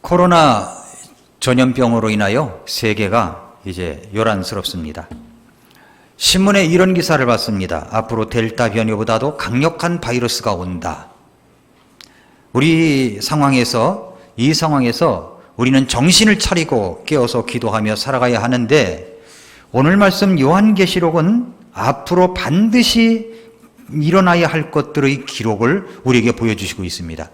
코로나 전염병으로 인하여 세계가 이제 요란스럽습니다. 신문에 이런 기사를 봤습니다. 앞으로 델타 변이보다도 강력한 바이러스가 온다. 이 상황에서 우리는 정신을 차리고 깨어서 기도하며 살아가야 하는데, 오늘 말씀 요한계시록은 앞으로 반드시 일어나야 할 것들의 기록을 우리에게 보여주시고 있습니다.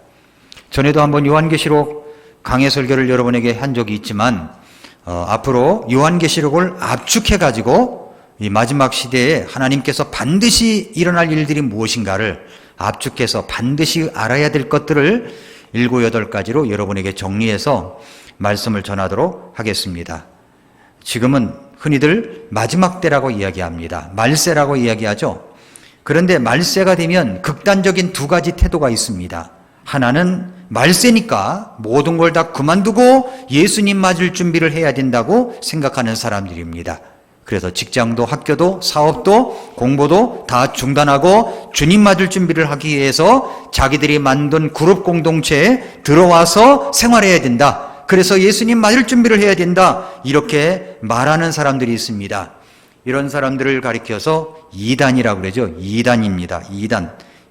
전에도 한번 요한계시록 강해 설교를 여러분에게 한 적이 있지만, 앞으로 요한계시록을 압축해가지고 이 마지막 시대에 하나님께서 반드시 일어날 일들이 무엇인가를 압축해서 반드시 알아야 될 것들을 7, 8가지로 여러분에게 정리해서 말씀을 전하도록 하겠습니다. 지금은 흔히들 마지막 때라고 이야기합니다. 말세라고 이야기하죠. 그런데 말세가 되면 극단적인 2가지 태도가 있습니다. 하나는 말세니까 모든 걸 다 그만두고 예수님 맞을 준비를 해야 된다고 생각하는 사람들입니다. 그래서 직장도 학교도 사업도 공부도 다 중단하고 주님 맞을 준비를 하기 위해서 자기들이 만든 그룹 공동체에 들어와서 생활해야 된다. 그래서 예수님 맞을 준비를 해야 된다. 이렇게 말하는 사람들이 있습니다. 이런 사람들을 가리켜서 이단이라고 그러죠. 이단입니다.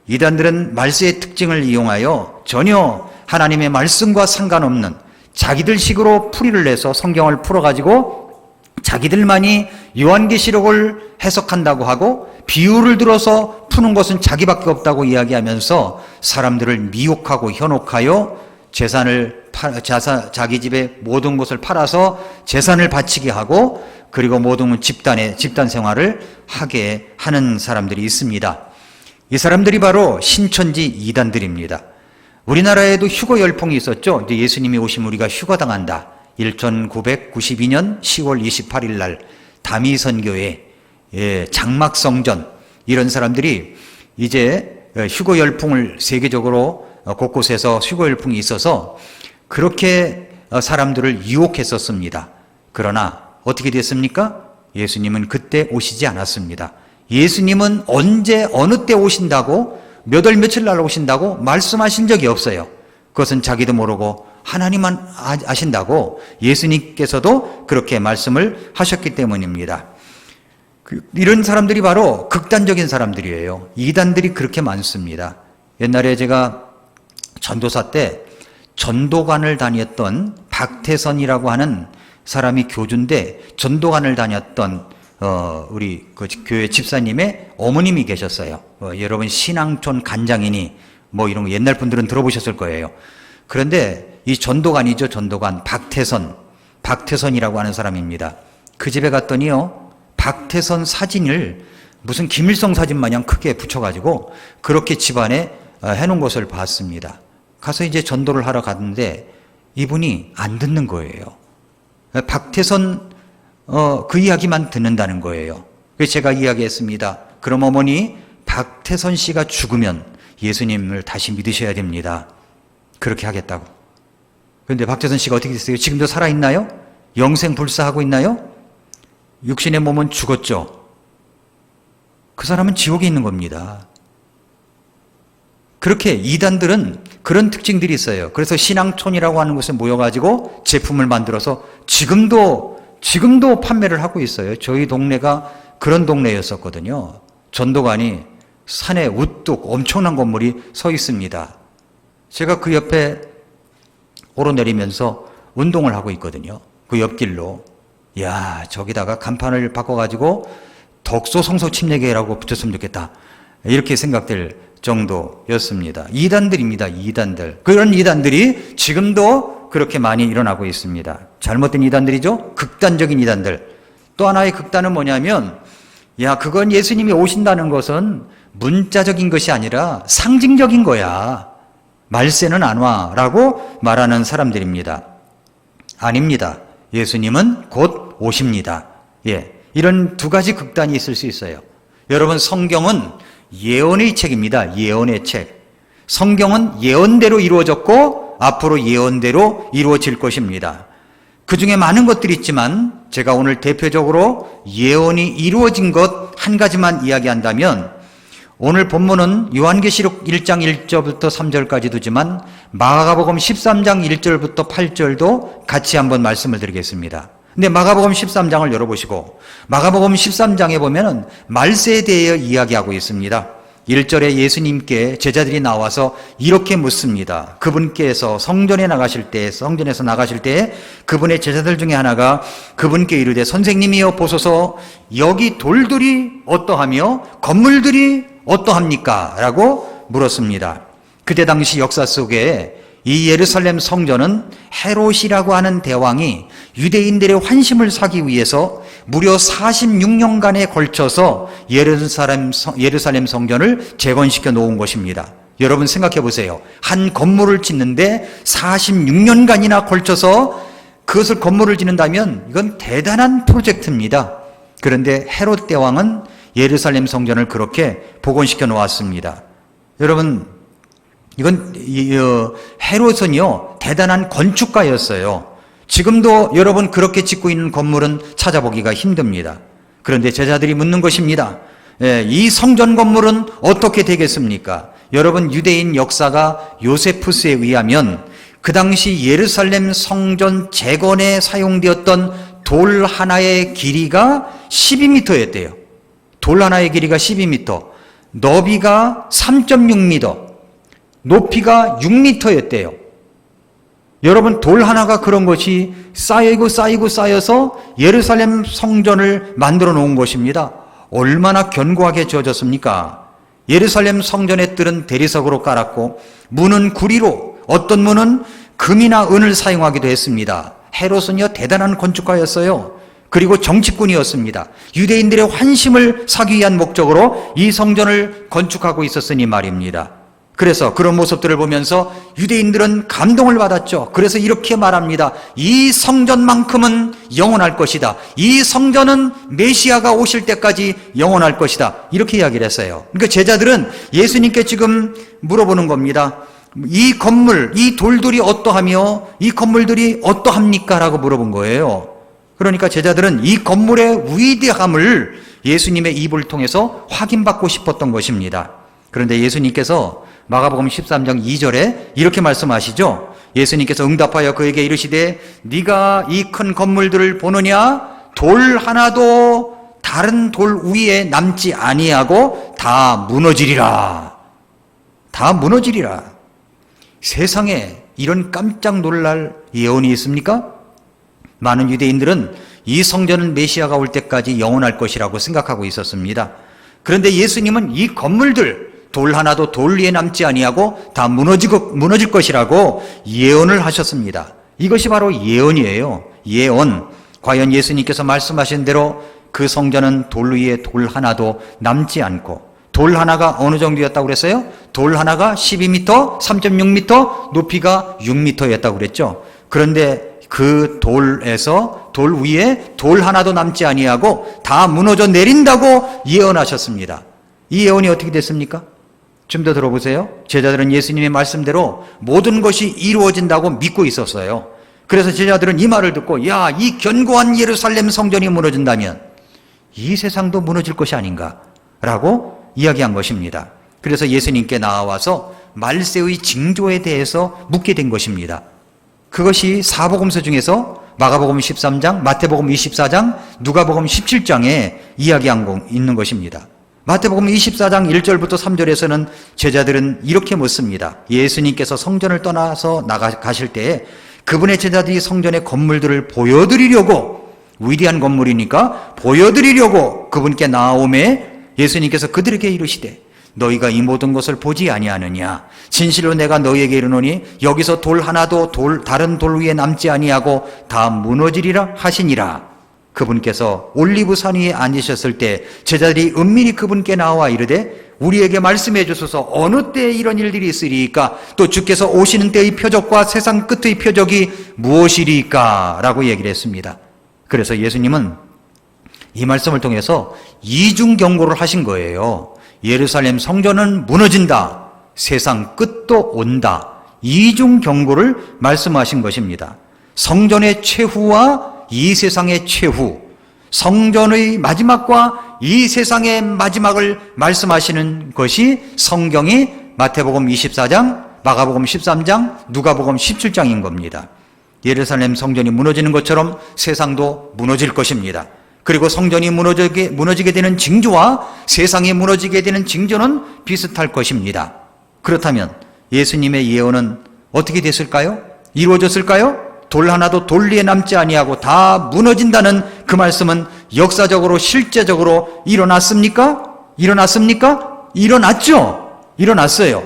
이단들은 말세의 특징을 이용하여 전혀 하나님의 말씀과 상관없는 자기들 식으로 풀이를 내서 성경을 풀어가지고 자기들만이 요한계시록을 해석한다고 하고 비유를 들어서 푸는 것은 자기밖에 없다고 이야기하면서 사람들을 미혹하고 현혹하여 자기 집의 모든 것을 팔아서 재산을 바치게 하고, 그리고 모든 집단 생활을 하게 하는 사람들이 있습니다. 이 사람들이 바로 신천지 이단들입니다. 우리나라에도 휴거 열풍이 있었죠. 이제 예수님이 오시면 우리가 휴거당한다. 1992년 10월 28일 날 다미선교회 장막성전, 이런 사람들이 이제 휴거 열풍을 세계적으로 곳곳에서 휴거 열풍이 있어서 그렇게 사람들을 유혹했었습니다. 그러나 어떻게 됐습니까? 예수님은 그때 오시지 않았습니다. 예수님은 언제 어느 때 오신다고, 몇 월 며칠 날 오신다고 말씀하신 적이 없어요. 그것은 자기도 모르고 하나님만 아신다고 예수님께서도 그렇게 말씀을 하셨기 때문입니다. 이런 사람들이 바로 극단적인 사람들이에요. 이단들이 그렇게 많습니다. 옛날에 제가 전도사 때 전도관을 다녔던 박태선이라고 하는 사람이 교주인데, 전도관을 다녔던 우리 그 교회 집사님의 어머님이 계셨어요. 여러분 신앙촌 간장이니 뭐 이런 거 옛날 분들은 들어보셨을 거예요. 그런데 이 전도관이죠. 전도관 박태선이라고 하는 사람입니다. 그 집에 갔더니요, 박태선 사진을 무슨 김일성 사진 마냥 크게 붙여가지고 그렇게 집안에 해놓은 것을 봤습니다. 가서 이제 전도를 하러 갔는데 이분이 안 듣는 거예요. 박태선 그 이야기만 듣는다는 거예요. 그래서 제가 이야기했습니다. 그럼 어머니, 박태선 씨가 죽으면 예수님을 다시 믿으셔야 됩니다. 그렇게 하겠다고. 그런데 박태선 씨가 어떻게 됐어요? 지금도 살아있나요? 영생불사하고 있나요? 육신의 몸은 죽었죠. 그 사람은 지옥에 있는 겁니다. 그렇게 이단들은 그런 특징들이 있어요. 그래서 신앙촌이라고 하는 곳에 모여가지고 제품을 만들어서 지금도 판매를 하고 있어요. 저희 동네가 그런 동네였었거든요. 전도관이 산에 우뚝 엄청난 건물이 서 있습니다. 제가 그 옆에 오르내리면서 운동을 하고 있거든요. 그 옆길로. 야, 저기다가 간판을 바꿔가지고 덕소 성소 침례교회라고 붙였으면 좋겠다. 이렇게 생각될 정도였습니다. 이단들입니다. 이단들. 그런 이단들이 지금도 그렇게 많이 일어나고 있습니다. 잘못된 이단들이죠. 극단적인 이단들. 또 하나의 극단은 뭐냐면, 그건 예수님이 오신다는 것은 문자적인 것이 아니라 상징적인 거야. 말세는 안 와. 라고 말하는 사람들입니다. 아닙니다. 예수님은 곧 오십니다. 이런 2가지 극단이 있을 수 있어요. 여러분, 성경은 예언의 책입니다. 예언의 책. 성경은 예언대로 이루어졌고 앞으로 예언대로 이루어질 것입니다. 그 중에 많은 것들이 있지만 제가 오늘 대표적으로 예언이 이루어진 것 한 가지만 이야기한다면, 오늘 본문은 요한계시록 1장 1절부터 3절까지 두지만 마가복음 13장 1절부터 8절도 같이 한번 말씀을 드리겠습니다. 근데 마가복음 13장을 열어보시고 마가복음 13장에 보면은 말세에 대해 이야기하고 있습니다. 1절에 예수님께 제자들이 나와서 이렇게 묻습니다. 그분께서 성전에서 나가실 때 그분의 제자들 중에 하나가 그분께 이르되 선생님이여 보소서 여기 돌들이 어떠하며 건물들이 어떠합니까? 라고 물었습니다. 그때 당시 역사 속에 이 예루살렘 성전은 헤롯이라고 하는 대왕이 유대인들의 환심을 사기 위해서 무려 46년간에 걸쳐서 예루살렘 성전을 재건시켜 놓은 것입니다. 여러분 생각해 보세요. 한 건물을 짓는데 46년간이나 걸쳐서 그것을 건물을 짓는다면 이건 대단한 프로젝트입니다. 그런데 헤롯 대왕은 예루살렘 성전을 그렇게 복원시켜 놓았습니다. 여러분, 이건 헤롯은요 대단한 건축가였어요. 지금도 여러분 그렇게 짓고 있는 건물은 찾아보기가 힘듭니다. 그런데 제자들이 묻는 것입니다. 이 성전 건물은 어떻게 되겠습니까? 여러분, 유대인 역사가 요세푸스에 의하면 그 당시 예루살렘 성전 재건에 사용되었던 돌 하나의 길이가 12m였대요. 돌 하나의 길이가 12m, 너비가 3.6m, 높이가 6m였대요. 여러분, 돌 하나가 그런 것이 쌓여서 예루살렘 성전을 만들어 놓은 것입니다. 얼마나 견고하게 지어졌습니까? 예루살렘 성전의 뜰은 대리석으로 깔았고 문은 구리로, 어떤 문은 금이나 은을 사용하기도 했습니다. 헤롯은요 대단한 건축가였어요. 그리고 정치꾼이었습니다. 유대인들의 환심을 사기 위한 목적으로 이 성전을 건축하고 있었으니 말입니다. 그래서 그런 모습들을 보면서 유대인들은 감동을 받았죠. 그래서 이렇게 말합니다. 이 성전만큼은 영원할 것이다. 이 성전은 메시아가 오실 때까지 영원할 것이다. 이렇게 이야기를 했어요. 그러니까 제자들은 예수님께 지금 물어보는 겁니다. 이 건물, 이 돌들이 어떠하며 이 건물들이 어떠합니까? 라고 물어본 거예요. 그러니까 제자들은 이 건물의 위대함을 예수님의 입을 통해서 확인받고 싶었던 것입니다. 그런데 예수님께서 마가복음 13장 2절에 이렇게 말씀하시죠. 예수님께서 응답하여 그에게 이르시되 네가 이 큰 건물들을 보느냐? 돌 하나도 다른 돌 위에 남지 아니하고 다 무너지리라. 다 무너지리라. 세상에 이런 깜짝 놀랄 예언이 있습니까? 많은 유대인들은 이 성전은 메시아가 올 때까지 영원할 것이라고 생각하고 있었습니다. 그런데 예수님은 이 건물들, 돌 하나도 돌 위에 남지 아니하고 다 무너질 것이라고 예언을 하셨습니다. 이것이 바로 예언이에요. 예언. 과연 예수님께서 말씀하신 대로 그 성전은 돌 위에 돌 하나도 남지 않고, 돌 하나가 어느 정도였다고 그랬어요? 돌 하나가 12m, 3.6m, 높이가 6m였다고 그랬죠. 그런데 그 돌에서 돌 위에 돌 하나도 남지 아니하고 다 무너져 내린다고 예언하셨습니다. 이 예언이 어떻게 됐습니까? 좀 더 들어보세요. 제자들은 예수님의 말씀대로 모든 것이 이루어진다고 믿고 있었어요. 그래서 제자들은 이 말을 듣고, 야, 이 견고한 예루살렘 성전이 무너진다면 이 세상도 무너질 것이 아닌가 라고 이야기한 것입니다. 그래서 예수님께 나와서 말세의 징조에 대해서 묻게 된 것입니다. 그것이 사복음서 중에서 마가복음 13장, 마태복음 24장, 누가복음 17장에 이야기한 있는 것입니다. 마태복음 24장 1절부터 3절에서는 제자들은 이렇게 묻습니다. 예수님께서 성전을 떠나서 가실 때에 그분의 제자들이 성전의 건물들을 보여드리려고, 위대한 건물이니까 보여드리려고 그분께 나오매 예수님께서 그들에게 이르시되 너희가 이 모든 것을 보지 아니하느냐? 진실로 내가 너희에게 이르노니 여기서 돌 하나도 다른 돌 위에 남지 아니하고 다 무너지리라 하시니라. 그분께서 올리브산 위에 앉으셨을 때 제자들이 은밀히 그분께 나와 이르되 우리에게 말씀해 주소서 어느 때에 이런 일들이 있으리이까? 또 주께서 오시는 때의 표적과 세상 끝의 표적이 무엇이리이까? 라고 얘기를 했습니다. 그래서 예수님은 이 말씀을 통해서 이중 경고를 하신 거예요. 예루살렘 성전은 무너진다. 세상 끝도 온다. 이중 경고를 말씀하신 것입니다. 성전의 최후와 이 세상의 최후, 성전의 마지막과 이 세상의 마지막을 말씀하시는 것이 성경이 마태복음 24장, 마가복음 13장, 누가복음 17장인 겁니다. 예루살렘 성전이 무너지는 것처럼 세상도 무너질 것입니다. 그리고 성전이 무너지게 되는 징조와 세상이 무너지게 되는 징조는 비슷할 것입니다. 그렇다면 예수님의 예언은 어떻게 됐을까요? 이루어졌을까요? 돌 하나도 돌 위에 남지 아니하고 다 무너진다는 그 말씀은 역사적으로 실제적으로 일어났습니까? 일어났죠? 일어났어요.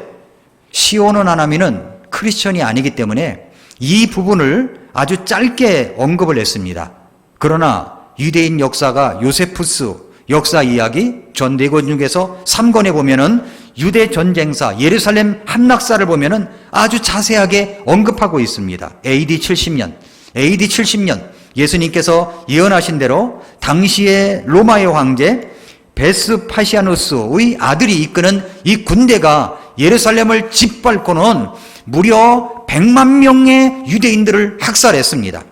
시온은 하나님은 크리스천이 아니기 때문에 이 부분을 아주 짧게 언급을 했습니다. 그러나 유대인 역사가 요세푸스 역사 이야기 전대권 중에서 3권에 보면은 유대 전쟁사 예루살렘 함락사를 보면은 아주 자세하게 언급하고 있습니다. AD 70년 예수님께서 예언하신 대로 당시의 로마의 황제 베스파시아누스의 아들이 이끄는 이 군대가 예루살렘을 짓밟고는 무려 100만 명의 유대인들을 학살했습니다.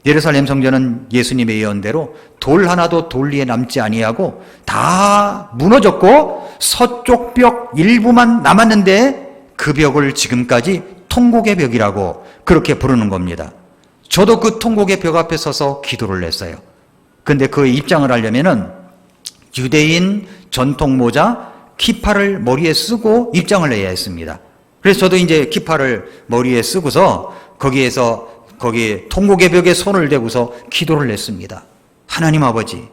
예루살렘 성전은 예수님의 예언대로 돌 하나도 돌 위에 남지 아니하고 다 무너졌고 서쪽 벽 일부만 남았는데 그 벽을 지금까지 통곡의 벽이라고 그렇게 부르는 겁니다. 저도 그 통곡의 벽 앞에 서서 기도를 했어요. 근데 그 입장을 하려면은 유대인 전통 모자 키파를 머리에 쓰고 입장을 해야 했습니다. 그래서 저도 이제 키파를 머리에 쓰고서 거기 통곡의 벽에 손을 대고서 기도를 했습니다. 하나님 아버지,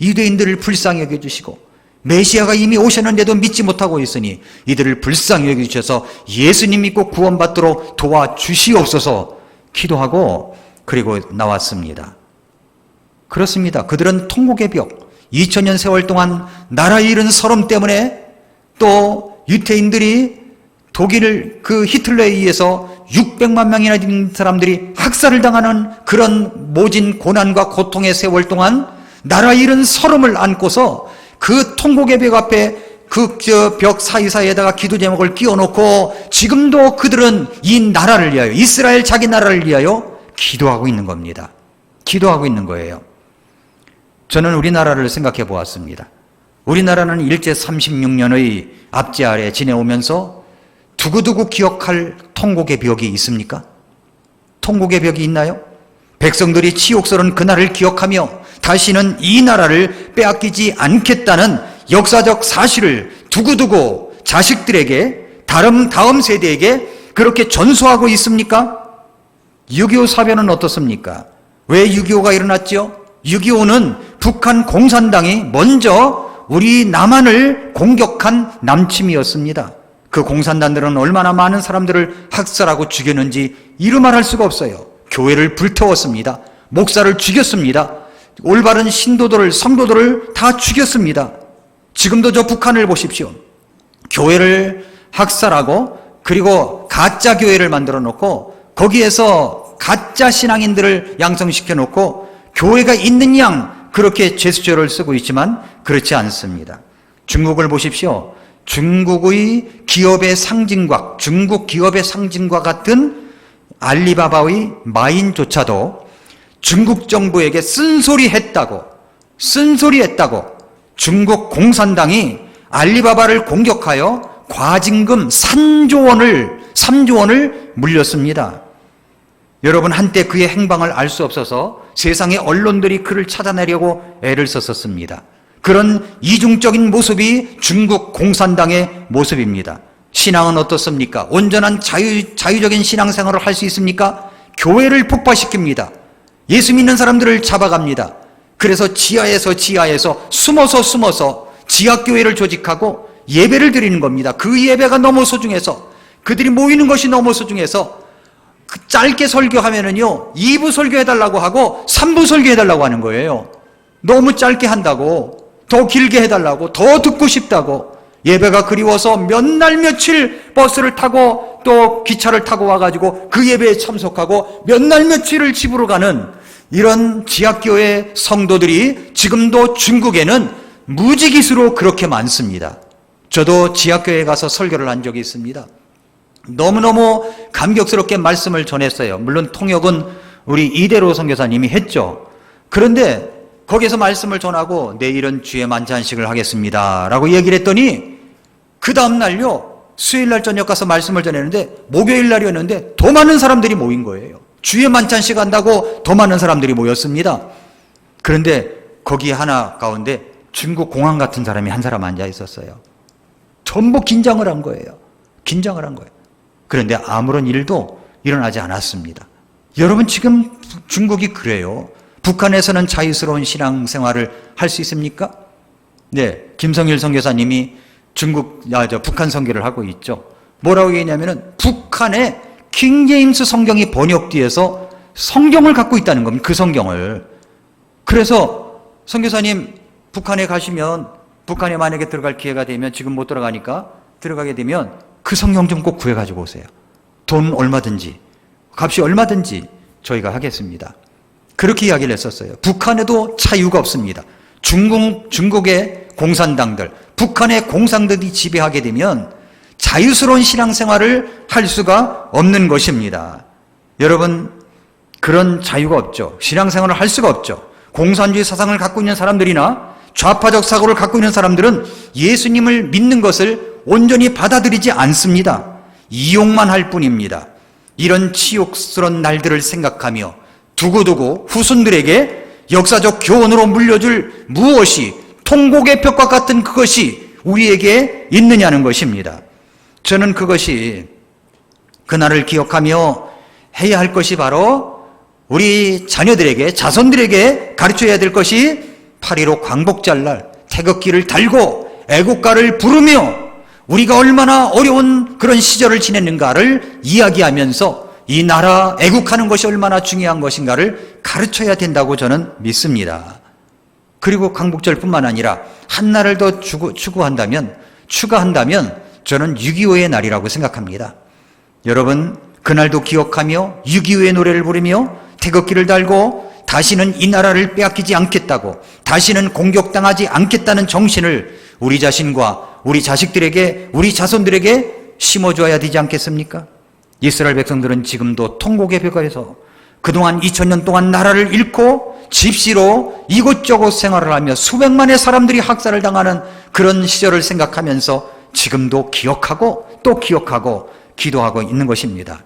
유대인들을 불쌍히 여겨주시고 메시아가 이미 오셨는데도 믿지 못하고 있으니 이들을 불쌍히 여겨주셔서 예수님 믿고 구원받도록 도와주시옵소서 기도하고 그리고 나왔습니다. 그렇습니다. 그들은 통곡의 벽, 2000년 세월 동안 나라 잃은 서름 때문에 또 유태인들이 독일 히틀러에 의해서 600만 명이나 되는 사람들이 학살을 당하는 그런 모진 고난과 고통의 세월 동안 나라 잃은 서름을 안고서 그 통곡의 벽 앞에 그 벽 사이사이에다가 기도 제목을 끼워놓고 지금도 그들은 이 나라를 위하여 이스라엘 자기 나라를 위하여 기도하고 있는 겁니다. 기도하고 있는 거예요. 저는 우리나라를 생각해 보았습니다. 우리나라는 일제 36년의 압제 아래 지내오면서 두고두고 기억할 통곡의 벽이 있습니까? 통곡의 벽이 있나요? 백성들이 치욕스러운 그날을 기억하며 다시는 이 나라를 빼앗기지 않겠다는 역사적 사실을 두고두고 자식들에게 다음 세대에게 그렇게 전수하고 있습니까? 6.25 사변은 어떻습니까? 왜 6.25가 일어났죠? 6.25는 북한 공산당이 먼저 우리 남한을 공격한 남침이었습니다. 그 공산당들은 얼마나 많은 사람들을 학살하고 죽였는지 이루말할 수가 없어요. 교회를 불태웠습니다. 목사를 죽였습니다. 올바른 신도들을 성도들을 다 죽였습니다. 지금도 저 북한을 보십시오. 교회를 학살하고 그리고 가짜 교회를 만들어 놓고 거기에서 가짜 신앙인들을 양성시켜 놓고 교회가 있는 양 그렇게 제스처를 쓰고 있지만 그렇지 않습니다. 중국을 보십시오. 중국의 기업의 상징과 중국 기업의 상징과 같은 알리바바의 마인조차도 중국 정부에게 쓴소리했다고 중국 공산당이 알리바바를 공격하여 과징금 3조 원을 물렸습니다. 여러분 한때 그의 행방을 알 수 없어서 세상의 언론들이 그를 찾아내려고 애를 썼었습니다. 그런 이중적인 모습이 중국 공산당의 모습입니다. 신앙은 어떻습니까? 온전한 자유적인 신앙생활을 할 수 있습니까? 교회를 폭파시킵니다. 예수 믿는 사람들을 잡아갑니다. 그래서 지하에서 숨어서 지하교회를 조직하고 예배를 드리는 겁니다. 그 예배가 너무 소중해서 그들이 모이는 것이 너무 소중해서 짧게 설교하면은요 2부 설교해달라고 하고 3부 설교해달라고 하는 거예요. 너무 짧게 한다고 더 길게 해달라고 더 듣고 싶다고 예배가 그리워서 몇 날 며칠 버스를 타고 또 기차를 타고 와가지고 그 예배에 참석하고 몇 날 며칠을 집으로 가는 이런 지하교회 성도들이 지금도 중국에는 무지기수로 그렇게 많습니다. 저도 지하교회에 가서 설교를 한 적이 있습니다. 너무너무 감격스럽게 말씀을 전했어요. 물론 통역은 우리 이대로 선교사님이 했죠. 그런데 거기서 말씀을 전하고 내일은 주의 만찬식을 하겠습니다 라고 얘기를 했더니 그 다음날요 수요일날 저녁 가서 말씀을 전했는데 목요일날이었는데 더 많은 사람들이 모인 거예요. 주의 만찬식 한다고 더 많은 사람들이 모였습니다. 그런데 거기 하나 가운데 중국 공안 같은 사람이 한 사람 앉아 있었어요. 전부 긴장을 한 거예요. 긴장을 한 거예요. 그런데 아무런 일도 일어나지 않았습니다. 여러분 지금 중국이 그래요. 북한에서는 자유스러운 신앙생활을 할 수 있습니까? 네, 김성일 선교사님이 북한 선교를 하고 있죠. 뭐라고 얘기했냐면은 북한의 킹제임스 성경이 번역돼서 성경을 갖고 있다는 겁니다. 그 성경을. 그래서 선교사님 북한에 가시면 북한에 만약에 들어갈 기회가 되면 지금 못 들어가니까 들어가게 되면 그 성경 좀 꼭 구해가지고 오세요. 돈 얼마든지 값이 얼마든지 저희가 하겠습니다. 그렇게 이야기를 했었어요. 북한에도 자유가 없습니다. 중국의 공산당들, 북한의 공산당들이 지배하게 되면 자유스러운 신앙생활을 할 수가 없는 것입니다. 여러분 그런 자유가 없죠. 신앙생활을 할 수가 없죠. 공산주의 사상을 갖고 있는 사람들이나 좌파적 사고를 갖고 있는 사람들은 예수님을 믿는 것을 온전히 받아들이지 않습니다. 이용만 할 뿐입니다. 이런 치욕스러운 날들을 생각하며 두고두고 후손들에게 역사적 교훈으로 물려줄 무엇이 통곡의 벽과 같은 그것이 우리에게 있느냐는 것입니다. 저는 그것이 그날을 기억하며 해야 할 것이 바로 우리 자녀들에게 자손들에게 가르쳐야 될 것이 8.15 광복절 날 태극기를 달고 애국가를 부르며 우리가 얼마나 어려운 그런 시절을 지냈는가를 이야기하면서 이 나라 애국하는 것이 얼마나 중요한 것인가를 가르쳐야 된다고 저는 믿습니다. 그리고 광복절뿐만 아니라 한 날을 더 추가한다면 저는 6.25의 날이라고 생각합니다. 여러분 그날도 기억하며 6.25의 노래를 부르며 태극기를 달고 다시는 이 나라를 빼앗기지 않겠다고, 다시는 공격당하지 않겠다는 정신을 우리 자신과 우리 자식들에게, 우리 자손들에게 심어줘야 되지 않겠습니까? 이스라엘 백성들은 지금도 통곡의 벽에서 그동안 2000년 동안 나라를 잃고 집시로 이곳저곳 생활을 하며 수백만의 사람들이 학살을 당하는 그런 시절을 생각하면서 지금도 기억하고 또 기억하고 기도하고 있는 것입니다.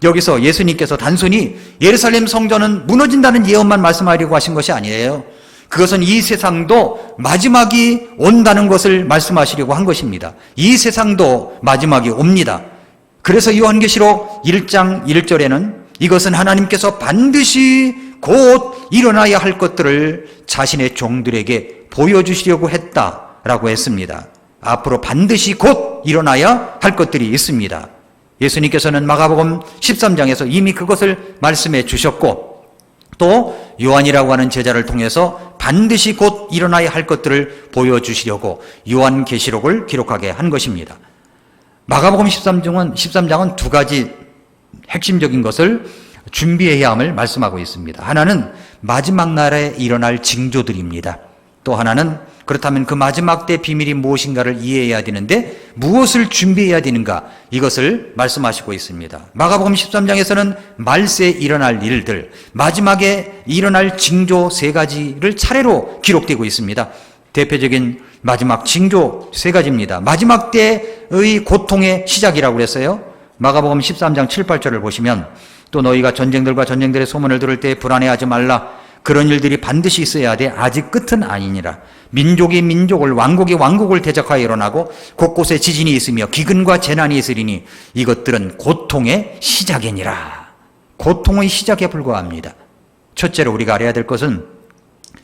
여기서 예수님께서 단순히 예루살렘 성전은 무너진다는 예언만 말씀하려고 하신 것이 아니에요. 그것은 이 세상도 마지막이 온다는 것을 말씀하시려고 한 것입니다. 이 세상도 마지막이 옵니다. 그래서 요한계시록 1장 1절에는 이것은 하나님께서 반드시 곧 일어나야 할 것들을 자신의 종들에게 보여주시려고 했다라고 했습니다. 앞으로 반드시 곧 일어나야 할 것들이 있습니다. 예수님께서는 마가복음 13장에서 이미 그것을 말씀해 주셨고 또 요한이라고 하는 제자를 통해서 반드시 곧 일어나야 할 것들을 보여주시려고 요한계시록을 기록하게 한 것입니다. 마가복음 13장은 두 가지 핵심적인 것을 준비해야 함을 말씀하고 있습니다. 하나는 마지막 날에 일어날 징조들입니다. 또 하나는 그렇다면 그 마지막 때 비밀이 무엇인가를 이해해야 되는데 무엇을 준비해야 되는가 이것을 말씀하시고 있습니다. 마가복음 13장에서는 말세에 일어날 일들, 마지막에 일어날 징조 3가지를 차례로 기록되고 있습니다. 대표적인 마지막 징조 3가지입니다. 마지막 때의 고통의 시작이라고 그랬어요. 마가복음 13장 7, 8절을 보시면 또 너희가 전쟁들과 전쟁들의 소문을 들을 때 불안해하지 말라. 그런 일들이 반드시 있어야 돼. 아직 끝은 아니니라. 민족이 민족을, 왕국이 왕국을 대적하여 일어나고 곳곳에 지진이 있으며 기근과 재난이 있으리니 이것들은 고통의 시작이니라. 고통의 시작에 불과합니다. 첫째로 우리가 알아야 될 것은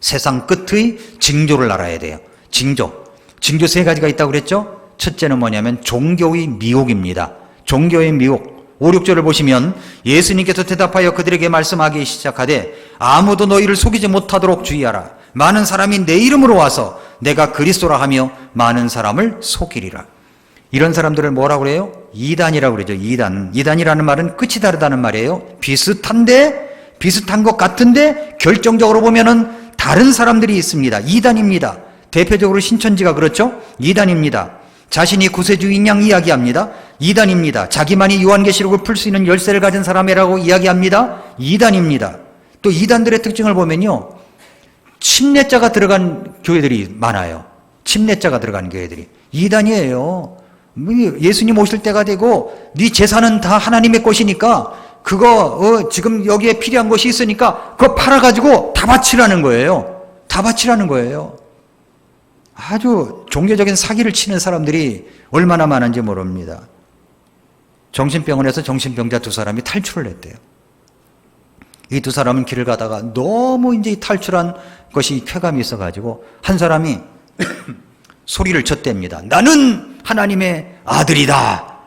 세상 끝의 징조를 알아야 돼요. 징조 3가지가 있다고 그랬죠? 첫째는 뭐냐면 종교의 미혹입니다. 종교의 미혹. 5, 6절을 보시면 예수님께서 대답하여 그들에게 말씀하기 시작하되 아무도 너희를 속이지 못하도록 주의하라. 많은 사람이 내 이름으로 와서 내가 그리스도라 하며 많은 사람을 속이리라. 이런 사람들을 뭐라고 그래요? 이단이라고 그러죠. 이단이라는 말은 끝이 다르다는 말이에요. 비슷한 것 같은데 결정적으로 보면은 다른 사람들이 있습니다. 이단입니다. 대표적으로 신천지가 그렇죠? 이단입니다. 자신이 구세주인 양 이야기합니다. 이단입니다. 자기만이 요한계시록을 풀 수 있는 열쇠를 가진 사람이라고 이야기합니다. 이단입니다. 또 이단들의 특징을 보면요, 침례자가 들어간 교회들이 많아요. 침례자가 들어간 교회들이. 이단이에요. 예수님 오실 때가 되고 네 재산은 다 하나님의 것이니까 그거 지금 여기에 필요한 것이 있으니까 그거 팔아가지고 다 바치라는 거예요. 다 바치라는 거예요. 아주 종교적인 사기를 치는 사람들이 얼마나 많은지 모릅니다. 정신병원에서 정신병자 2사람이 탈출을 했대요. 이 2사람은 길을 가다가 너무 이제 탈출한 것이 쾌감이 있어가지고 한 사람이 소리를 쳤답니다. 나는 하나님의 아들이다.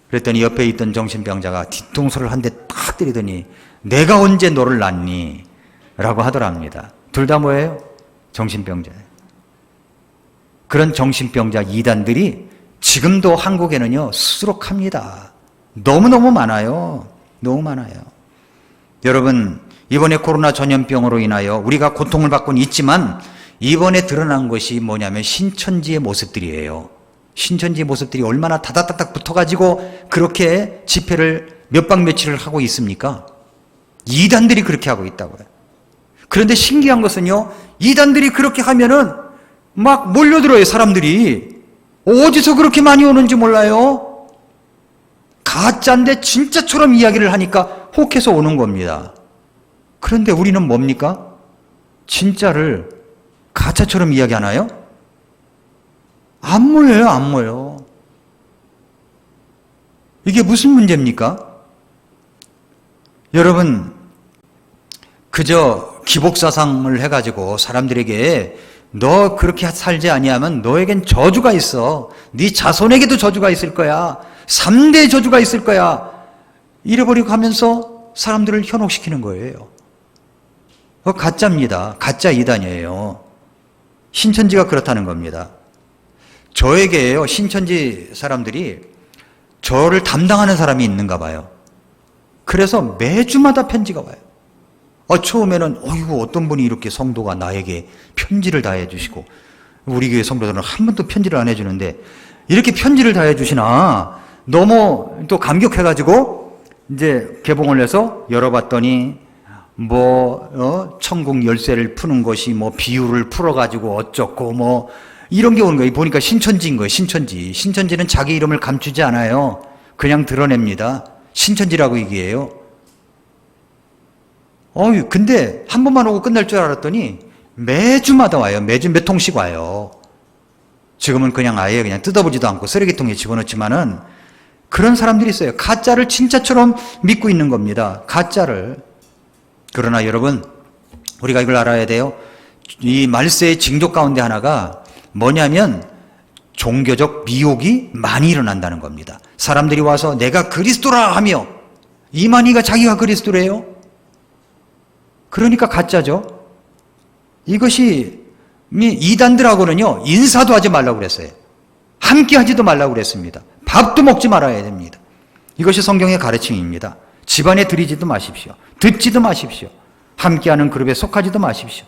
그랬더니 옆에 있던 정신병자가 뒤통수를 한 대 딱 때리더니 내가 언제 너를 낳니? 라고 하더랍니다. 둘 다 뭐예요? 정신병자예요. 그런 정신병자 이단들이 지금도 한국에는요 수두룩합니다. 너무너무 많아요. 너무 많아요. 여러분, 이번에 코로나 전염병으로 인하여 우리가 고통을 받고는 있지만 이번에 드러난 것이 뭐냐면 신천지의 모습들이에요. 신천지의 모습들이 얼마나 다닥다닥 붙어가지고 그렇게 집회를 몇 박 며칠을 하고 있습니까? 이단들이 그렇게 하고 있다고요. 그런데 신기한 것은요, 이단들이 그렇게 하면은 막 몰려들어요, 사람들이. 어디서 그렇게 많이 오는지 몰라요. 가짜인데 진짜처럼 이야기를 하니까 혹해서 오는 겁니다. 그런데 우리는 뭡니까? 진짜를 가짜처럼 이야기하나요? 안 모여요, 안 모여. 이게 무슨 문제입니까? 여러분, 그저 기복사상을 해가지고 사람들에게 너 그렇게 살지 아니하면 너에겐 저주가 있어. 네 자손에게도 저주가 있을 거야. 3대 저주가 있을 거야. 이래버리고 하면서 사람들을 현혹시키는 거예요. 그거 가짜입니다. 가짜 이단이에요. 신천지가 그렇다는 겁니다. 저에게요, 신천지 사람들이 저를 담당하는 사람이 있는가 봐요. 그래서 매주마다 편지가 와요. 처음에는 어이구 어떤 분이 이렇게 성도가 나에게 편지를 다 해주시고, 우리 교회 성도들은 한 번도 편지를 안 해주는데 이렇게 편지를 다 해주시나 너무 또 감격해가지고 이제 개봉을 해서 열어봤더니 천국 열쇠를 푸는 것이 비유를 풀어가지고 어쩌고 이런 게 오는 거예요. 보니까 신천지인 거예요. 신천지는 자기 이름을 감추지 않아요. 그냥 드러냅니다. 신천지라고 얘기해요. 근데 한 번만 오고 끝날 줄 알았더니 매주마다 와요. 매주 몇 통씩 와요. 지금은 그냥 아예 그냥 뜯어보지도 않고 쓰레기통에 집어넣지만은 그런 사람들이 있어요. 가짜를 진짜처럼 믿고 있는 겁니다. 가짜를. 그러나 여러분, 우리가 이걸 알아야 돼요. 이 말세의 징조 가운데 하나가 뭐냐면 종교적 미혹이 많이 일어난다는 겁니다. 사람들이 와서 내가 그리스도라 하며 이만희가 자기가 그리스도래요. 그러니까 가짜죠. 이것이 이단들하고는요 인사도 하지 말라고 그랬어요. 함께 하지도 말라고 그랬습니다. 밥도 먹지 말아야 됩니다. 이것이 성경의 가르침입니다. 집안에 들이지도 마십시오. 듣지도 마십시오. 함께하는 그룹에 속하지도 마십시오.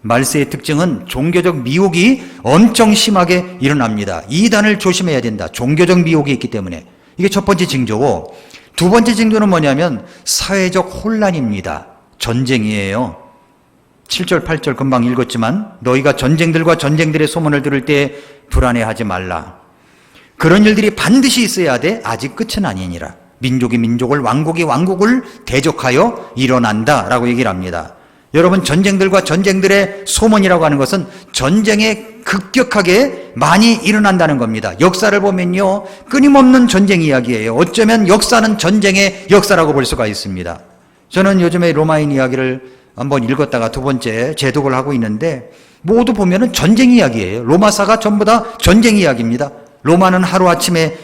말세의 특징은 종교적 미혹이 엄청 심하게 일어납니다. 이단을 조심해야 된다. 종교적 미혹이 있기 때문에. 이게 첫 번째 징조고, 두 번째 징조는 뭐냐면 사회적 혼란입니다. 전쟁이에요. 7절 8절 금방 읽었지만 너희가 전쟁들과 전쟁들의 소문을 들을 때 불안해하지 말라. 그런 일들이 반드시 있어야 돼. 아직 끝은 아니니라. 민족이 민족을, 왕국이 왕국을 대적하여 일어난다라고 얘기를 합니다. 여러분, 전쟁들과 전쟁들의 소문이라고 하는 것은 전쟁에 급격하게 많이 일어난다는 겁니다. 역사를 보면요 끊임없는 전쟁 이야기예요. 어쩌면 역사는 전쟁의 역사라고 볼 수가 있습니다. 저는 요즘에 로마인 이야기를 한번 읽었다가 두 번째 재독을 하고 있는데 모두 보면은 전쟁 이야기예요. 로마사가 전부 다 전쟁 이야기입니다. 로마는 하루아침에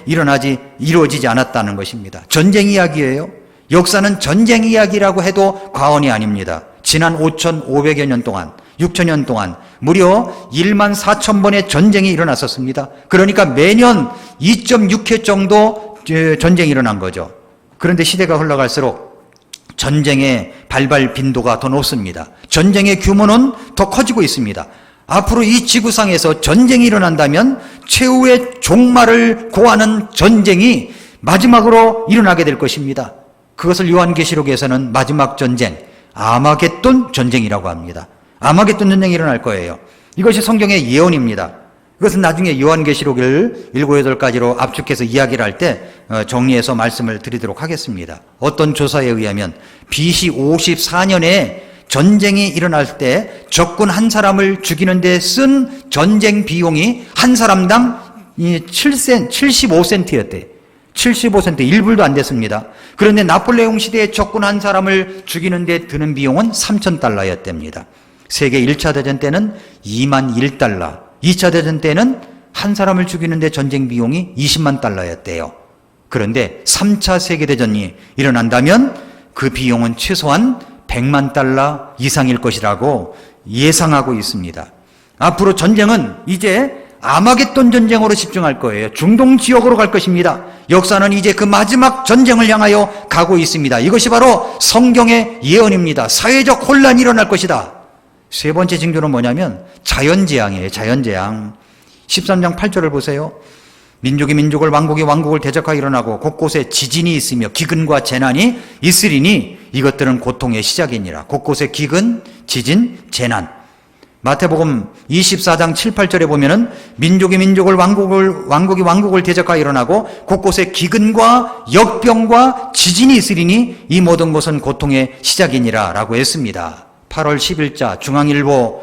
이루어지지 않았다는 것입니다. 전쟁 이야기예요. 역사는 전쟁 이야기라고 해도 과언이 아닙니다. 지난 5,500여 년 동안, 6,000년 동안 무려 1만 4천 번의 전쟁이 일어났었습니다. 그러니까 매년 2.6회 정도 전쟁이 일어난 거죠. 그런데 시대가 흘러갈수록 전쟁의 발발 빈도가 더 높습니다. 전쟁의 규모는 더 커지고 있습니다. 앞으로 이 지구상에서 전쟁이 일어난다면 최후의 종말을 고하는 전쟁이 마지막으로 일어나게 될 것입니다. 그것을 요한계시록에서는 마지막 전쟁, 아마겟돈 전쟁이라고 합니다. 아마겟돈 전쟁이 일어날 거예요. 이것이 성경의 예언입니다. 이것은 나중에 요한계시록을 7, 8가지로 압축해서 이야기를 할 때 정리해서 말씀을 드리도록 하겠습니다. 어떤 조사에 의하면 BC 54년에 전쟁이 일어날 때 적군 한 사람을 죽이는 데 쓴 전쟁 비용이 한 사람당 75센트였대요. 75센트, 1불도 안 됐습니다. 그런데 나폴레옹 시대에 적군 한 사람을 죽이는 데 드는 비용은 3,000달러였답니다. 세계 1차 대전 때는 2만 1달러, 2차 대전 때는 한 사람을 죽이는데 전쟁 비용이 20만 달러였대요. 그런데 3차 세계대전이 일어난다면 그 비용은 최소한 100만 달러 이상일 것이라고 예상하고 있습니다. 앞으로 전쟁은 이제 아마겟돈 전쟁으로 집중할 거예요. 중동 지역으로 갈 것입니다. 역사는 이제 그 마지막 전쟁을 향하여 가고 있습니다. 이것이 바로 성경의 예언입니다. 사회적 혼란이 일어날 것이다. 세 번째 징조는 뭐냐면 자연재앙이에요. 자연재앙. 13장 8절을 보세요. 민족이 민족을, 왕국이 왕국을 대적하여 일어나고 곳곳에 지진이 있으며 기근과 재난이 있으리니 이것들은 고통의 시작이니라. 곳곳에 기근, 지진, 재난. 마태복음 24장 7, 8절에 보면은 민족이 민족을, 왕국이 왕국을 대적하여 일어나고 곳곳에 기근과 역병과 지진이 있으리니 이 모든 것은 고통의 시작이니라 라고 했습니다. 8월 10일자 중앙일보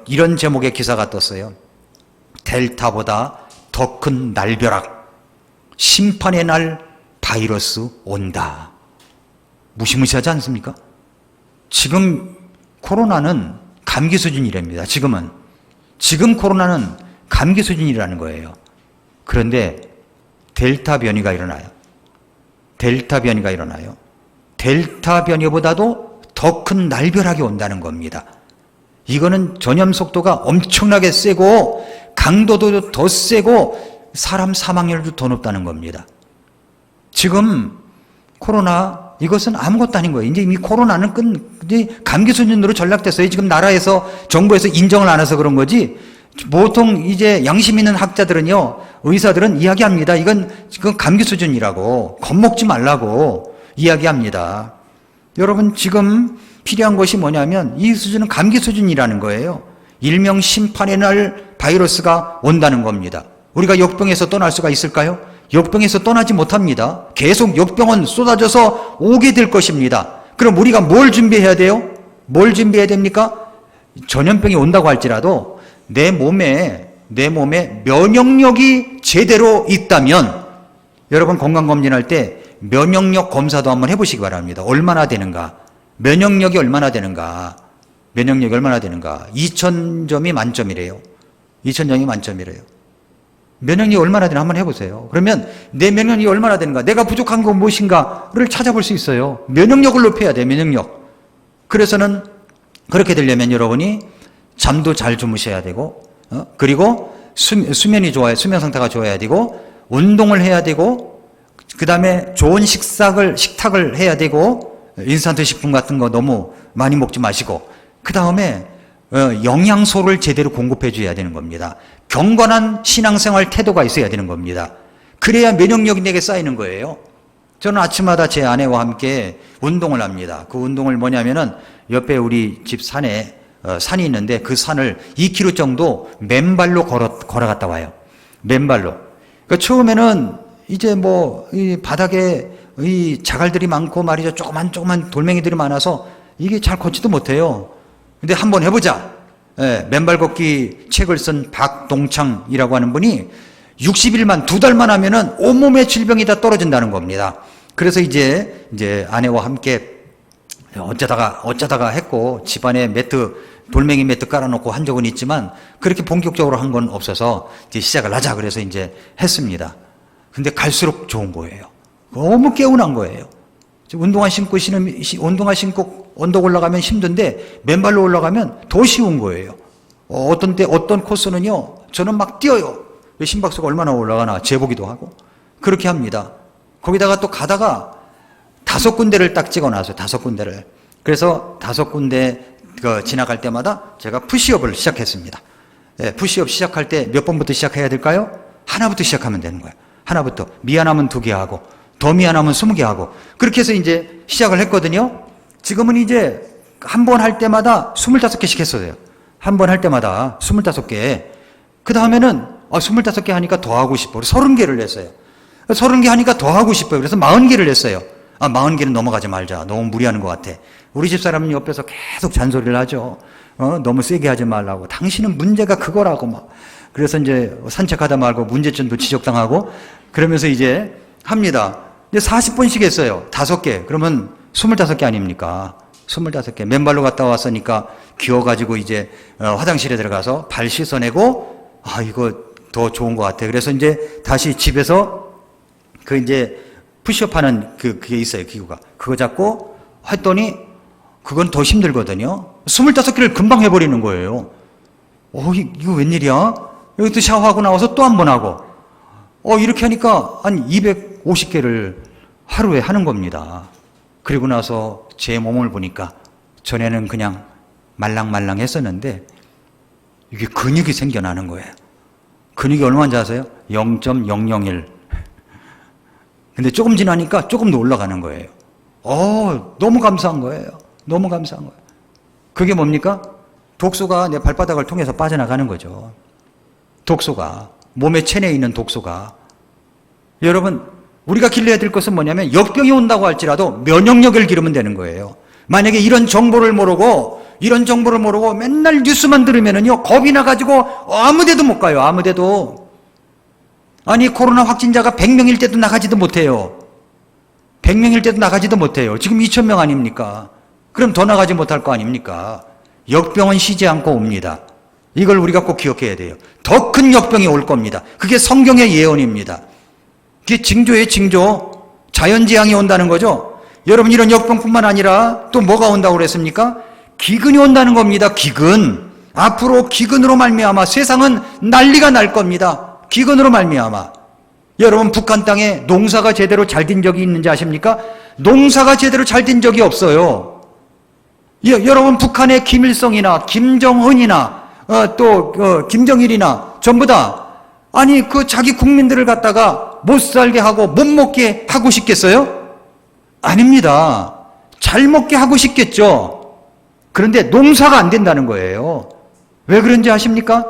이런 제목의 기사가 떴어요. 델타보다 더 큰 날벼락, 심판의 날 바이러스 온다. 무시무시하지 않습니까? 지금 코로나는 감기 수준이랍니다. 지금 코로나는 감기 수준이라는 거예요. 그런데 델타 변이가 일어나요. 델타 변이보다도 더 큰 날벼락이 온다는 겁니다. 이거는 전염 속도가 엄청나게 세고 강도도 더 세고 사람 사망률도 더 높다는 겁니다. 지금 코로나 이것은 아무것도 아닌 거예요. 이제 이미 코로나는 감기 수준으로 전락됐어요. 지금 나라에서 정부에서 인정을 안 해서 그런 거지. 보통 이제 양심 있는 학자들은요, 의사들은 이야기합니다. 이건 감기 수준이라고, 겁먹지 말라고 이야기합니다. 여러분, 지금 필요한 것이 뭐냐면 이 수준은 감기 수준이라는 거예요. 일명 심판의 날 바이러스가 온다는 겁니다. 우리가 역병에서 떠날 수가 있을까요? 역병에서 떠나지 못합니다. 계속 역병은 쏟아져서 오게 될 것입니다. 그럼 우리가 뭘 준비해야 돼요? 뭘 준비해야 됩니까? 전염병이 온다고 할지라도 내 몸에 면역력이 제대로 있다면, 여러분 건강검진할 때 면역력 검사도 한번 해보시기 바랍니다. 얼마나 되는가? 면역력이 얼마나 되는가? 2000점이 만점이래요. 2000점이 만점이래요. 면역력이 얼마나 되나 한번 해보세요. 그러면 내 면역력이 얼마나 되는가, 내가 부족한 건 무엇인가를 찾아볼 수 있어요. 면역력을 높여야 돼요. 면역력. 그래서는 그렇게 되려면 여러분이 잠도 잘 주무셔야 되고, 그리고 수면이 좋아야, 수면 상태가 좋아야 되고, 운동을 해야 되고, 그 다음에 좋은 식탁을 해야 되고, 인스턴트 식품 같은 거 너무 많이 먹지 마시고, 그 다음에 영양소를 제대로 공급해 줘야 되는 겁니다. 경건한 신앙생활 태도가 있어야 되는 겁니다. 그래야 면역력이 내게 쌓이는 거예요. 저는 아침마다 제 아내와 함께 운동을 합니다. 그 운동을 뭐냐면은 옆에 우리 집 산에 산이 있는데 그 산을 2km 정도 맨발로 걸어갔다 와요. 맨발로. 그러니까 처음에는 이제 이 바닥에 이 자갈들이 많고 말이죠. 조그만 돌멩이들이 많아서 이게 잘 걷지도 못해요. 근데 한번 해보자. 맨발 걷기 책을 쓴 박동창이라고 하는 분이 60일만, 2달만 하면은 온몸의 질병이 다 떨어진다는 겁니다. 그래서 이제 아내와 함께 어쩌다가 했고, 집안에 돌멩이 매트 깔아놓고 한 적은 있지만, 그렇게 본격적으로 한 건 없어서 이제 시작을 하자. 그래서 이제 했습니다. 근데 갈수록 좋은 거예요. 너무 개운한 거예요. 운동화 신고 언덕 올라가면 힘든데 맨발로 올라가면 더 쉬운 거예요. 어떤 코스는요, 저는 막 뛰어요. 심박수가 얼마나 올라가나 재보기도 하고 그렇게 합니다. 거기다가 또 가다가 5군데를 딱 찍어놨어요. 5군데를. 그래서 5군데 지나갈 때마다 제가 푸시업을 시작했습니다. 푸시업 시작할 때 몇 번부터 시작해야 될까요? 하나부터 시작하면 되는 거예요. 하나부터. 미안하면 2개 하고, 더 미안하면 20개 하고, 그렇게 해서 이제 시작을 했거든요. 지금은 이제 한 번 할 때마다 25개씩 했어요. 한 번 할 때마다 25개. 그 다음에는 25개 하니까 더 하고 싶어. 30개를 했어요. 30개 하니까 더 하고 싶어요. 그래서 40개를 했어요. 40개는 넘어가지 말자. 너무 무리하는 것 같아. 우리 집사람은 옆에서 계속 잔소리를 하죠. 너무 세게 하지 말라고. 당신은 문제가 그거라고 막. 그래서 이제 산책하다 말고 문제점도 지적당하고 그러면서 이제 합니다. 이제 40분씩 했어요. 5개. 그러면 25개 아닙니까? 25개. 맨발로 갔다 왔으니까 기어가지고 이제 화장실에 들어가서 발 씻어내고 이거 더 좋은 것 같아. 그래서 이제 다시 집에서 그 이제 푸시업 하는 그게 있어요. 기구가. 그거 잡고 했더니 그건 더 힘들거든요. 25개를 금방 해버리는 거예요. 이거 웬일이야? 여기 또 샤워하고 나와서 또 한 번 하고. 이렇게 하니까 한 250개를 하루에 하는 겁니다. 그리고 나서 제 몸을 보니까 전에는 그냥 말랑말랑 했었는데 이게 근육이 생겨나는 거예요. 근육이 얼마인지 아세요? 0.001. 근데 조금 지나니까 조금 더 올라가는 거예요. 너무 감사한 거예요. 너무 감사한 거예요. 그게 뭡니까? 독소가 내 발바닥을 통해서 빠져나가는 거죠. 독소가. 몸의 체내에 있는 독소가. 여러분, 우리가 길러야 될 것은 뭐냐면 역병이 온다고 할지라도 면역력을 기르면 되는 거예요. 만약에 이런 정보를 모르고 맨날 뉴스만 들으면은요, 겁이 나가지고 아무 데도 못 가요. 아무 데도. 아니, 코로나 확진자가 100명일 때도 나가지도 못해요. 100명일 때도 나가지도 못해요. 지금 2,000명 아닙니까? 그럼 더 나가지 못할 거 아닙니까? 역병은 쉬지 않고 옵니다. 이걸 우리가 꼭 기억해야 돼요. 더 큰 역병이 올 겁니다. 그게 성경의 예언입니다. 그게 징조예요, 징조. 자연재앙이 온다는 거죠. 여러분, 이런 역병뿐만 아니라 또 뭐가 온다고 그랬습니까? 기근이 온다는 겁니다. 기근. 앞으로 기근으로 말미암아 세상은 난리가 날 겁니다. 기근으로 말미암아. 여러분, 북한 땅에 농사가 제대로 잘 된 적이 있는지 아십니까? 농사가 제대로 잘 된 적이 없어요. 여러분, 북한의 김일성이나 김정은이나 김정일이나 전부 다 그 자기 국민들을 갖다가 못 살게 하고 못 먹게 하고 싶겠어요? 아닙니다. 잘 먹게 하고 싶겠죠. 그런데 농사가 안 된다는 거예요. 왜 그런지 아십니까?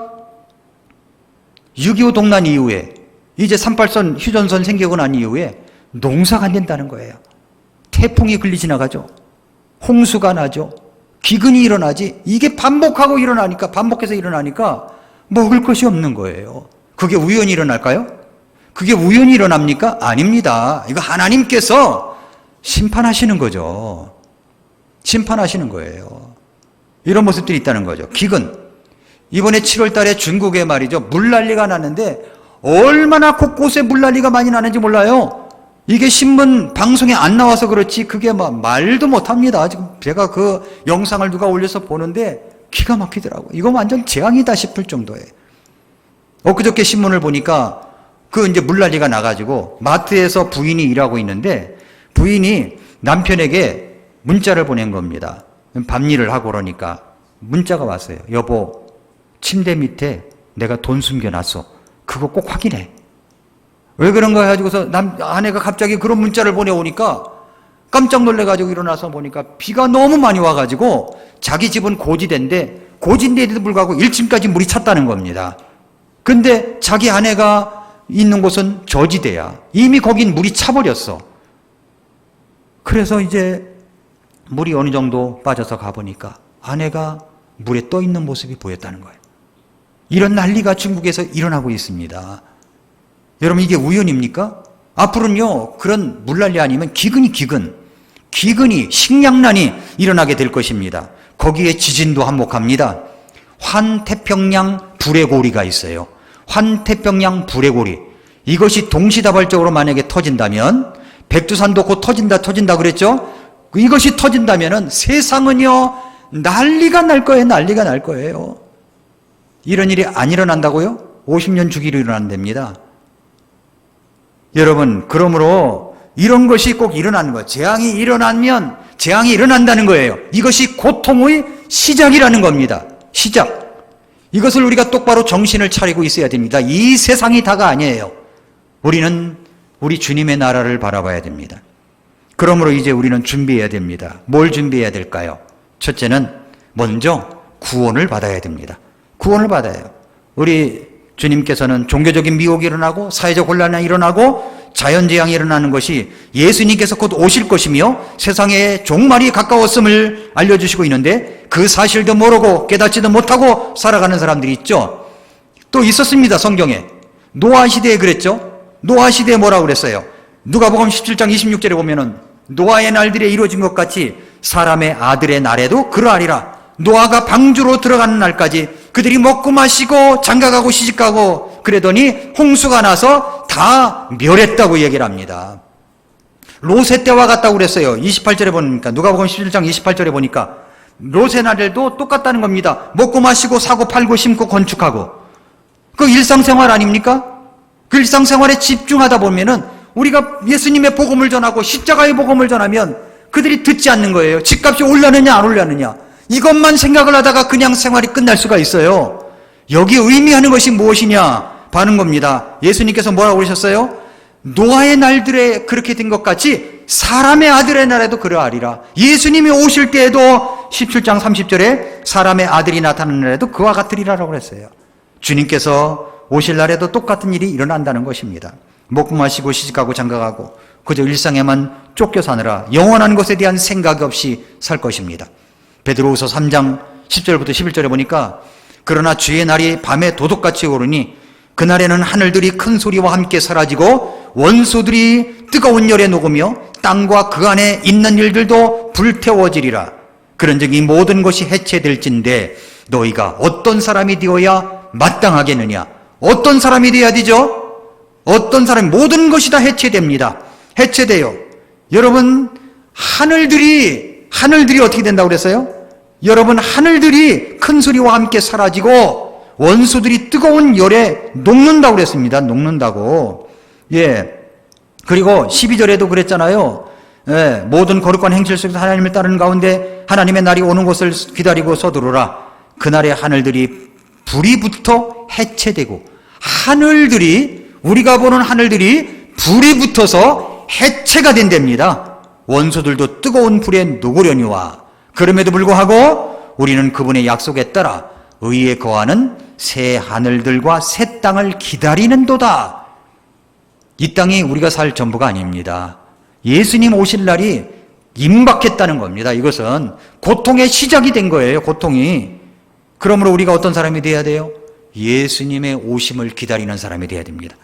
6.25 동란 이후에 이제 38선 휴전선 생기고 난 이후에 농사가 안 된다는 거예요. 태풍이 흘리 지나가죠. 홍수가 나죠. 기근이 일어나지. 이게 반복해서 일어나니까 먹을 것이 없는 거예요. 그게 우연히 일어날까요? 그게 우연히 일어납니까? 아닙니다. 이거 하나님께서 심판하시는 거죠. 심판하시는 거예요. 이런 모습들이 있다는 거죠. 기근. 이번에 7월 달에 중국에 말이죠. 물난리가 났는데 얼마나 곳곳에 물난리가 많이 나는지 몰라요. 이게 신문 방송에 안 나와서 그렇지 그게 말도 못합니다. 지금 제가 그 영상을 누가 올려서 보는데 기가 막히더라고요. 이거 완전 재앙이다 싶을 정도예요. 엊그저께 신문을 보니까 이제 물난리가 나가지고 마트에서 부인이 일하고 있는데 부인이 남편에게 문자를 보낸 겁니다. 밤일을 하고 그러니까 문자가 왔어요. 여보, 침대 밑에 내가 돈 숨겨놨어. 그거 꼭 확인해. 왜 그런가 해가지고서 아내가 갑자기 그런 문자를 보내오니까 깜짝 놀래가지고 일어나서 보니까 비가 너무 많이 와가지고 자기 집은 고지대인데 고지대에도 불구하고 1층까지 물이 찼다는 겁니다. 근데 자기 아내가 있는 곳은 저지대야. 이미 거긴 물이 차버렸어. 그래서 이제 물이 어느 정도 빠져서 가보니까 아내가 물에 떠 있는 모습이 보였다는 거예요. 이런 난리가 중국에서 일어나고 있습니다. 여러분, 이게 우연입니까? 앞으로는요, 그런 물난리 아니면 기근이, 식량난이 일어나게 될 것입니다. 거기에 지진도 한몫합니다. 환태평양 불의 고리가 있어요. 환태평양 불의 고리. 이것이 동시다발적으로 만약에 터진다면, 백두산도 곧 터진다 그랬죠? 이것이 터진다면은 세상은요, 난리가 날 거예요. 이런 일이 안 일어난다고요? 50년 주기로 일어난답니다. 여러분, 그러므로 이런 것이 꼭 일어나는 거예요. 재앙이 일어난다는 거예요. 이것이 고통의 시작이라는 겁니다. 시작. 이것을 우리가 똑바로 정신을 차리고 있어야 됩니다. 이 세상이 다가 아니에요. 우리는 우리 주님의 나라를 바라봐야 됩니다. 그러므로 이제 우리는 준비해야 됩니다. 뭘 준비해야 될까요? 첫째는 먼저 구원을 받아야 됩니다. 구원을 받아요. 우리 주님께서는 종교적인 미혹이 일어나고 사회적 혼란이 일어나고 자연재앙이 일어나는 것이 예수님께서 곧 오실 것이며 세상에 종말이 가까웠음을 알려주시고 있는데 그 사실도 모르고 깨닫지도 못하고 살아가는 사람들이 있죠. 또 있었습니다. 성경에. 노아 시대에 그랬죠. 노아 시대에 뭐라고 그랬어요? 누가복음 17장 26절에 보면은 노아의 날들에 이루어진 것 같이 사람의 아들의 날에도 그러하리라. 노아가 방주로 들어가는 날까지 그들이 먹고 마시고 장가가고 시집가고 그러더니 홍수가 나서 다 멸했다고 얘기를 합니다. 롯의 때와 같다고 그랬어요. 28절에 보니까 누가복음 17장 28절에 보니까 롯의 날에도 똑같다는 겁니다. 먹고 마시고 사고 팔고 심고 건축하고 그 일상생활 아닙니까? 그 일상생활에 집중하다 보면은 우리가 예수님의 복음을 전하고 십자가의 복음을 전하면 그들이 듣지 않는 거예요. 집값이 올랐느냐 안 올랐느냐 이것만 생각을 하다가 그냥 생활이 끝날 수가 있어요. 여기 의미하는 것이 무엇이냐 하는 겁니다. 예수님께서 뭐라고 그러셨어요? 노아의 날들에 그렇게 된 것 같이 사람의 아들의 날에도 그러하리라. 예수님이 오실 때에도 17장 30절에 사람의 아들이 나타나는 날에도 그와 같으리라라고 그랬어요. 주님께서 오실 날에도 똑같은 일이 일어난다는 것입니다. 먹고 마시고 시집가고 장가가고 그저 일상에만 쫓겨 사느라 영원한 것에 대한 생각이 없이 살 것입니다. 베드로후서 3장 10절부터 11절에 보니까 그러나 주의 날이 밤에 도둑같이 오르니 그날에는 하늘들이 큰 소리와 함께 사라지고 원소들이 뜨거운 열에 녹으며 땅과 그 안에 있는 일들도 불태워지리라. 그런즉 이 모든 것이 해체될진데 너희가 어떤 사람이 되어야 마땅하겠느냐. 어떤 사람이 되어야 되죠? 어떤 사람이 모든 것이 다 해체됩니다. 해체돼요. 여러분 하늘들이 어떻게 된다고 그랬어요? 여러분 하늘들이 큰 소리와 함께 사라지고 원수들이 뜨거운 열에 녹는다고 그랬습니다. 녹는다고. 예. 그리고 12절에도 그랬잖아요. 예. 모든 거룩한 행실 속에서 하나님을 따르는 가운데 하나님의 날이 오는 것을 기다리고 서두르라. 그날에 하늘들이 불이 붙어 해체되고 하늘들이 우리가 보는 하늘들이 불이 붙어서 해체가 된답니다. 원수들도 뜨거운 불에 녹으려니와 그럼에도 불구하고 우리는 그분의 약속에 따라 의에 거하는 새 하늘들과 새 땅을 기다리는도다. 이 땅이 우리가 살 전부가 아닙니다. 예수님 오실 날이 임박했다는 겁니다. 이것은 고통의 시작이 된 거예요. 고통이. 그러므로 우리가 어떤 사람이 돼야 돼요? 예수님의 오심을 기다리는 사람이 돼야 됩니다.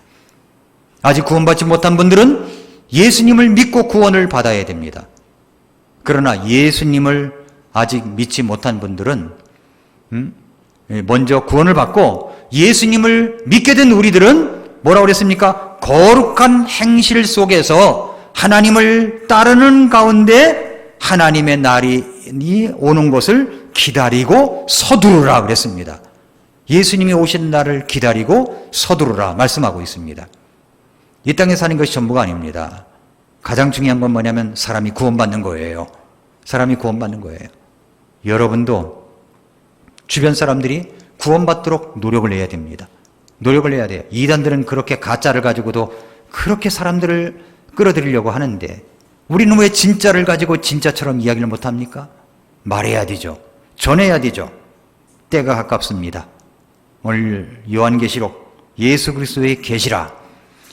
아직 구원받지 못한 분들은 예수님을 믿고 구원을 받아야 됩니다. 그러나 예수님을 아직 믿지 못한 분들은 먼저 구원을 받고 예수님을 믿게 된 우리들은 뭐라고 그랬습니까? 거룩한 행실 속에서 하나님을 따르는 가운데 하나님의 날이 오는 것을 기다리고 서두르라 그랬습니다. 예수님이 오신 날을 기다리고 서두르라 말씀하고 있습니다. 이 땅에 사는 것이 전부가 아닙니다. 가장 중요한 건 뭐냐면 사람이 구원받는 거예요. 사람이 구원받는 거예요. 여러분도 주변 사람들이 구원받도록 노력을 해야 됩니다. 노력을 해야 돼요. 이단들은 그렇게 가짜를 가지고도 그렇게 사람들을 끌어들이려고 하는데 우리는 왜 진짜를 가지고 진짜처럼 이야기를 못합니까? 말해야 되죠. 전해야 되죠. 때가 가깝습니다. 오늘 요한계시록 예수 그리스도의 계시라.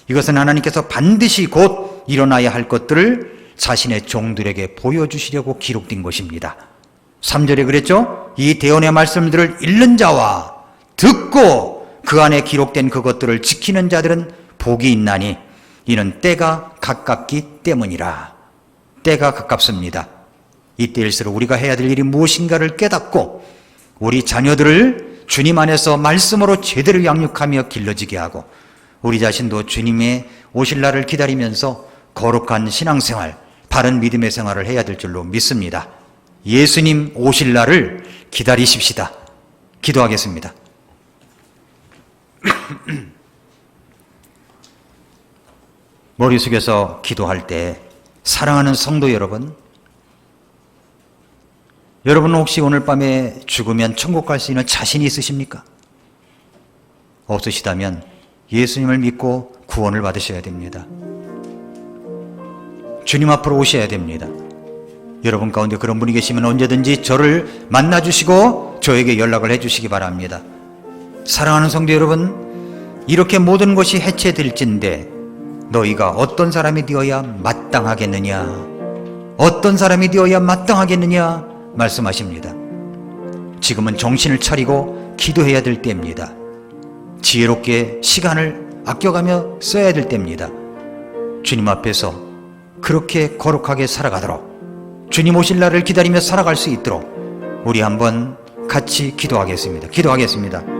이것은 하나님께서 반드시 곧 일어나야 할 것들을 자신의 종들에게 보여주시려고 기록된 것입니다. 3절에 그랬죠? 이 대언의 말씀들을 읽는 자와 듣고 그 안에 기록된 그것들을 지키는 자들은 복이 있나니 이는 때가 가깝기 때문이라. 때가 가깝습니다. 이때일수록 우리가 해야 될 일이 무엇인가를 깨닫고 우리 자녀들을 주님 안에서 말씀으로 제대로 양육하며 길러지게 하고 우리 자신도 주님의 오실 날을 기다리면서 거룩한 신앙생활, 바른 믿음의 생활을 해야 될 줄로 믿습니다. 예수님 오실 날을 기다리십시다. 기도하겠습니다. 머리 숙여서 기도할 때 사랑하는 성도 여러분, 여러분은 혹시 오늘 밤에 죽으면 천국 갈 수 있는 자신이 있으십니까? 없으시다면 예수님을 믿고 구원을 받으셔야 됩니다. 주님 앞으로 오셔야 됩니다. 여러분 가운데 그런 분이 계시면 언제든지 저를 만나주시고 저에게 연락을 해주시기 바랍니다. 사랑하는 성도 여러분, 이렇게 모든 것이 해체될진데 너희가 어떤 사람이 되어야 마땅하겠느냐? 어떤 사람이 되어야 마땅하겠느냐? 말씀하십니다. 지금은 정신을 차리고 기도해야 될 때입니다. 지혜롭게 시간을 아껴가며 써야 될 때입니다. 주님 앞에서 그렇게 거룩하게 살아가도록, 주님 오실 날을 기다리며 살아갈 수 있도록 우리 한번 같이 기도하겠습니다. 기도하겠습니다.